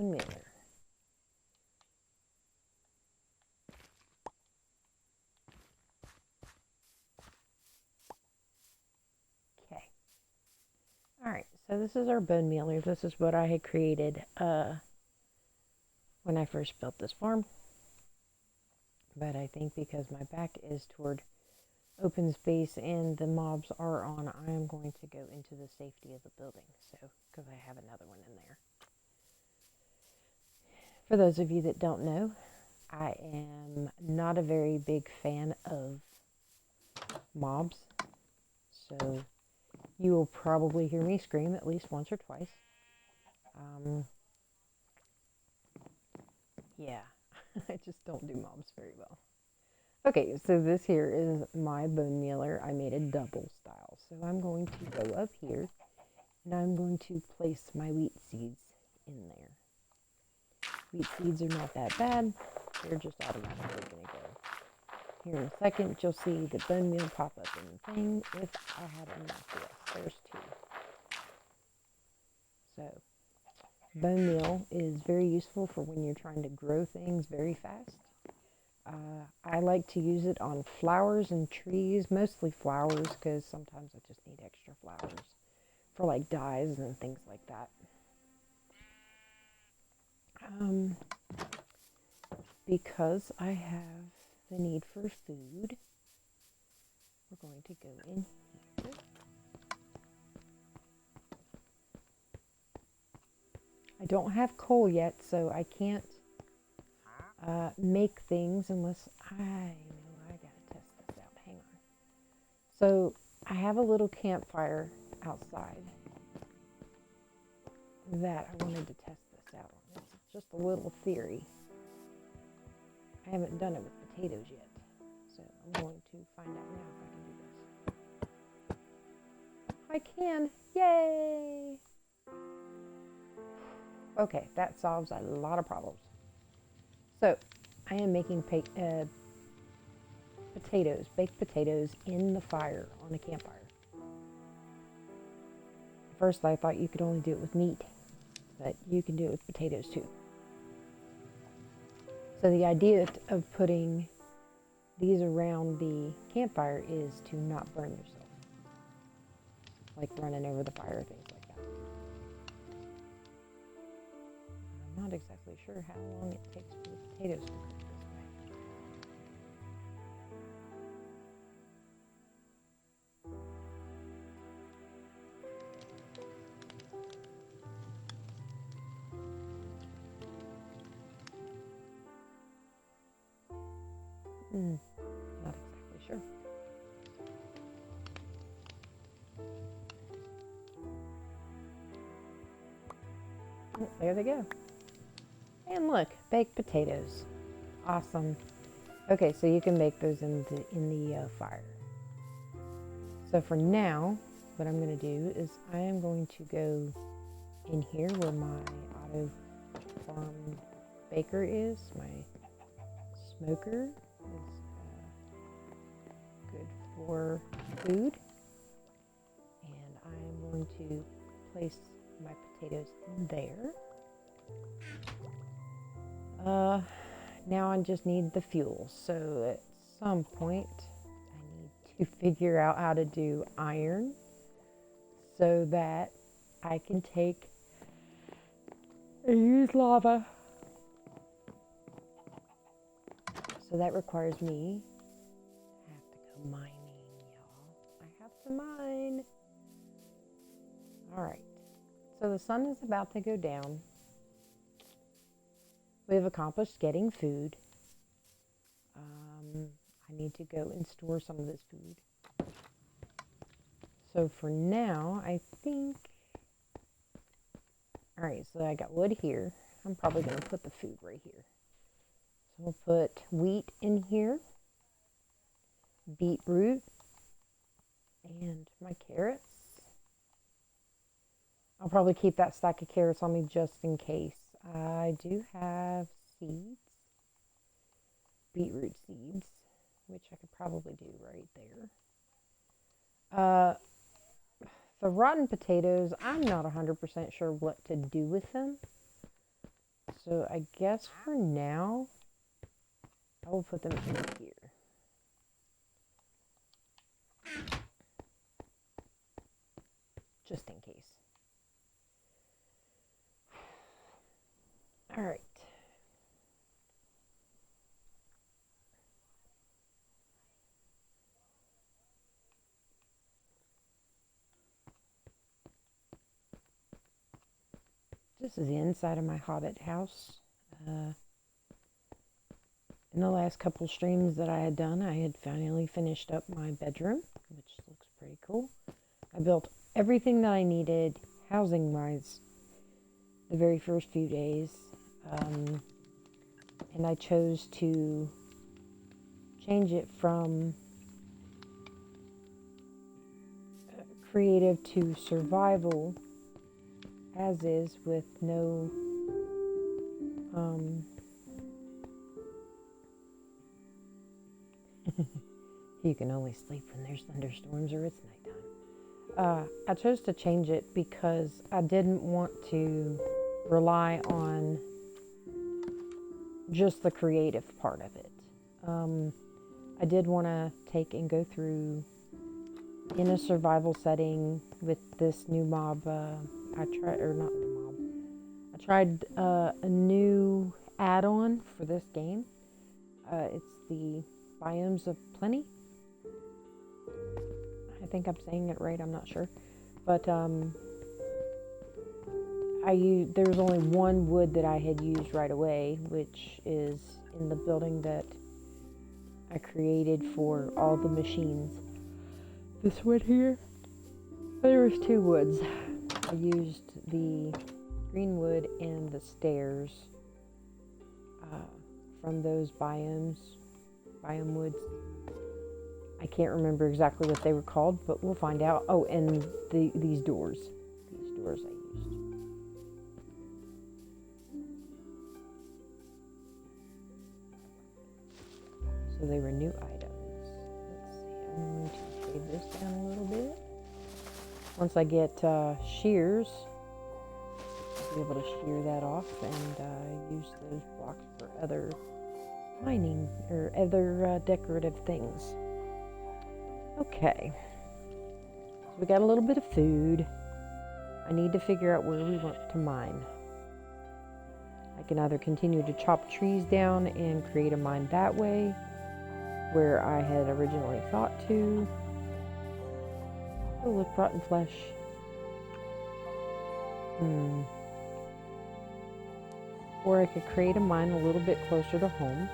bone mealer. Okay. Alright, so this is our bone mealer. This is what I had created when I first built this farm. But I think because my back is toward open space and the mobs are on, I am going to go into the safety of the building. So, because I have another one in there. For those of you that don't know, I am not a very big fan of mobs. So you will probably hear me scream at least once or twice. Yeah, I just don't do mobs very well. Okay, so this here is my bone mealer. I made a double style. So I'm going to go up here and I'm going to place my wheat seeds in there. Wheat seeds are not that bad. They're just automatically going to go. Here in a second, you'll see the bone meal pop up in the thing if I had enough. Yes, there's 2. So bone meal is very useful for when you're trying to grow things very fast. I like to use it on flowers and trees, mostly flowers, because sometimes I just need extra flowers for like dyes and things like that. Because I have the need for food, we're going to go in here. I don't have coal yet, so I can't make things unless I gotta test this out. Hang on. So I have a little campfire outside that I wanted to test this out on. It's just a little theory. I haven't done it with potatoes yet, so I'm going to find out now if I can do this. I can! Yay! Okay, that solves a lot of problems. So, I am making potatoes, baked potatoes in the fire on a campfire. First, I thought you could only do it with meat, but you can do it with potatoes too. So the idea of putting these around the campfire is to not burn yourself, like running over the fire, things like that. I'm not exactly sure how long it takes for the potatoes to cook this way. Not exactly sure. Oh, there they go. And look, baked potatoes. Awesome. Okay, so you can make those in the fire. So for now, what I'm going to do is I am going to go in here where my auto farm baker is. My smoker is good for food. And I'm going to place my potatoes in there. Now I just need the fuel. So at some point, I need to figure out how to do iron so that I can take and use lava. So that requires me. I have to go mining, y'all. I have to mine. All right. So the sun is about to go down. We've accomplished getting food. I need to go and store some of this food. So for now, I think... All right, so I got wood here. I'm probably going to put the food right here. So we'll put wheat in here, beetroot, and my carrots. I'll probably keep that stack of carrots on me just in case. I do have seeds, beetroot seeds, which I could probably do right there. The rotten potatoes, I'm not 100% sure what to do with them. So I guess for now, I will put them in here. Just in case. All right. This is the inside of my Hobbit house. In the last couple streams that I had done, I had finally finished up my bedroom, which looks pretty cool. I built everything that I needed housing-wise the very first few days. And I chose to change it from creative to survival as is, with no you can only sleep when there's thunderstorms or it's nighttime. I chose to change it because I didn't want to rely on just the creative part of it. I did want to take and go through in a survival setting with this new mob. I tried a new add-on for this game. It's the Biomes of Plenty. I think I'm saying it right, I'm not sure. But there was only one wood that I had used right away, which is in the building that I created for all the machines. This wood here, there was 2 woods. I used the green wood and the stairs from those biome woods. I can't remember exactly what they were called, but we'll find out. Oh, and these doors. These doors I used. So they were new items. Let's see, I'm going to shave this down a little bit. Once I get shears, I'll be able to shear that off and use those blocks for other mining or other decorative things. Okay, so we got a little bit of food. I need to figure out where we want to mine. I can either continue to chop trees down and create a mine that way, where I had originally thought to. Oh, look, rotten flesh. Or I could create a mine a little bit closer to home.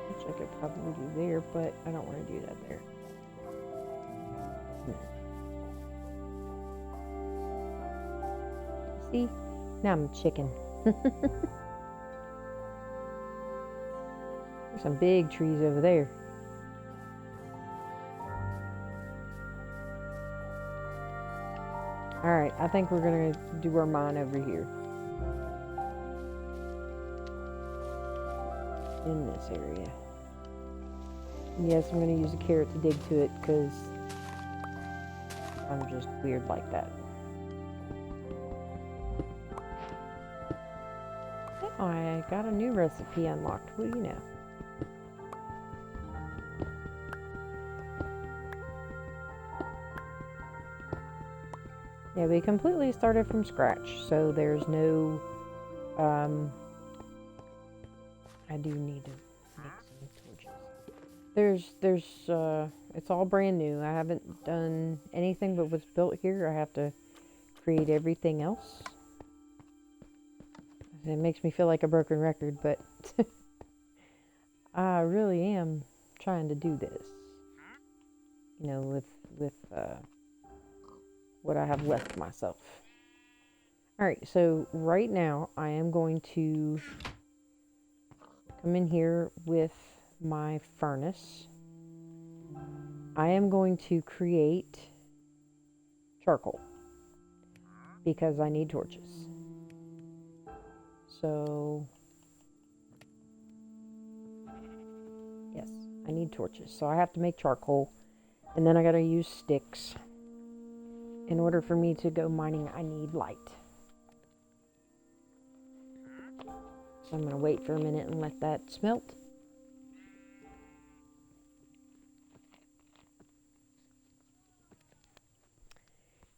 Which I could probably do there, but I don't want to do that there. See? Now I'm a chicken. There's some big trees over there. Alright, I think we're going to do our mine over here. In this area. Yes, I'm going to use a carrot to dig to it because I'm just weird like that. Oh, I got a new recipe unlocked. What do you know? Yeah, we completely started from scratch, so there's no, I do need to make some torches. It's all brand new. I haven't done anything but what's built here. I have to create everything else. It makes me feel like a broken record, but I really am trying to do this. You know, with what I have left myself. Alright, so right now I am going to come in here with my furnace. I am going to create charcoal because I need torches. So, yes, I need torches. So I have to make charcoal. And then I gotta use sticks. In order for me to go mining, I need light. So I'm gonna wait for a minute and let that smelt.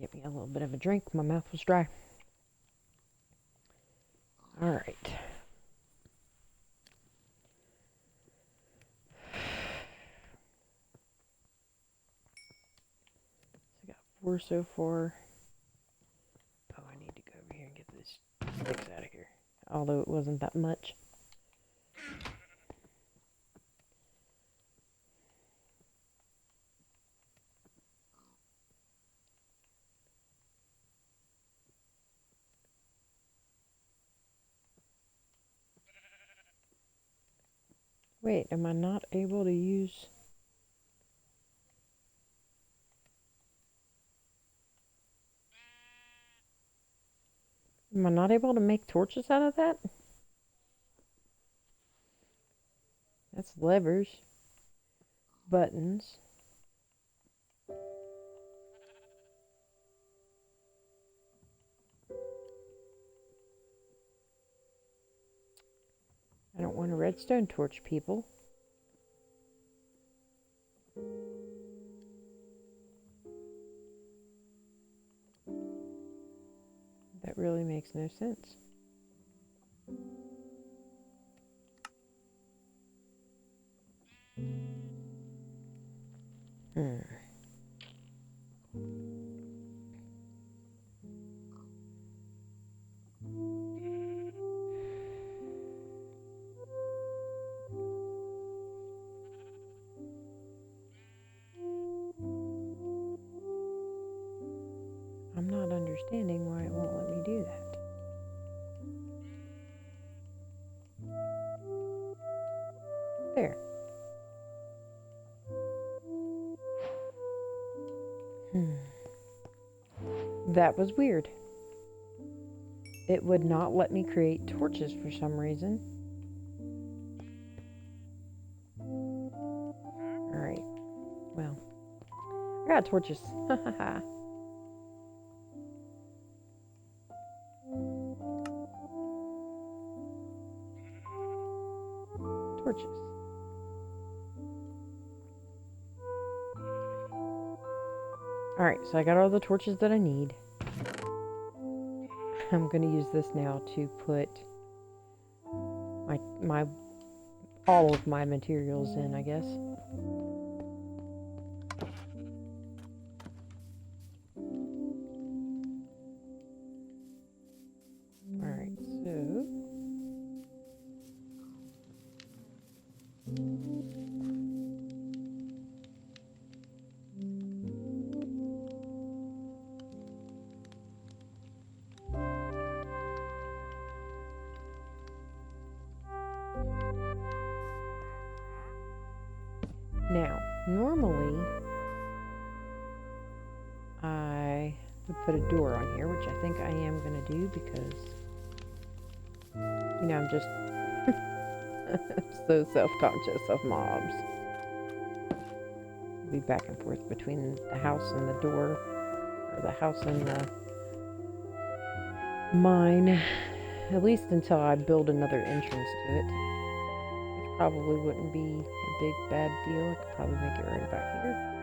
Get me a little bit of a drink. My mouth was dry. All right. So I got 4 so far. Oh, I need to go over here and get this sticks out of here. Although it wasn't that much. Wait, am I not able to use... Am I not able to make torches out of that? That's levers. Buttons. I don't want a redstone torch, people. That really makes no sense. I'm not understanding why it won't let me do that. There. That was weird. It would not let me create torches for some reason. Alright. Well. I got torches. Torches. Alright, so I got all the torches that I need. I'm going to use this now to put all of my materials in, I guess. Alright, so... Now, normally, I would put a door on here, which I think I am going to do because, you know, I'm just so self-conscious of mobs. I'll be back and forth between the house and the door, or the house and the mine, at least until I build another entrance to it. Probably wouldn't be a big bad deal. I could probably make it right about here.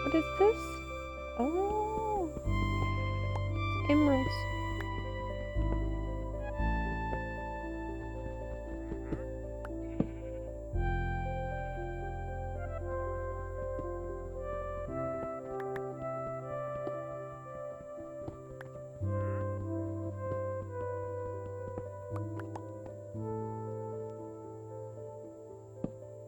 What is this? Oh, it's emeralds.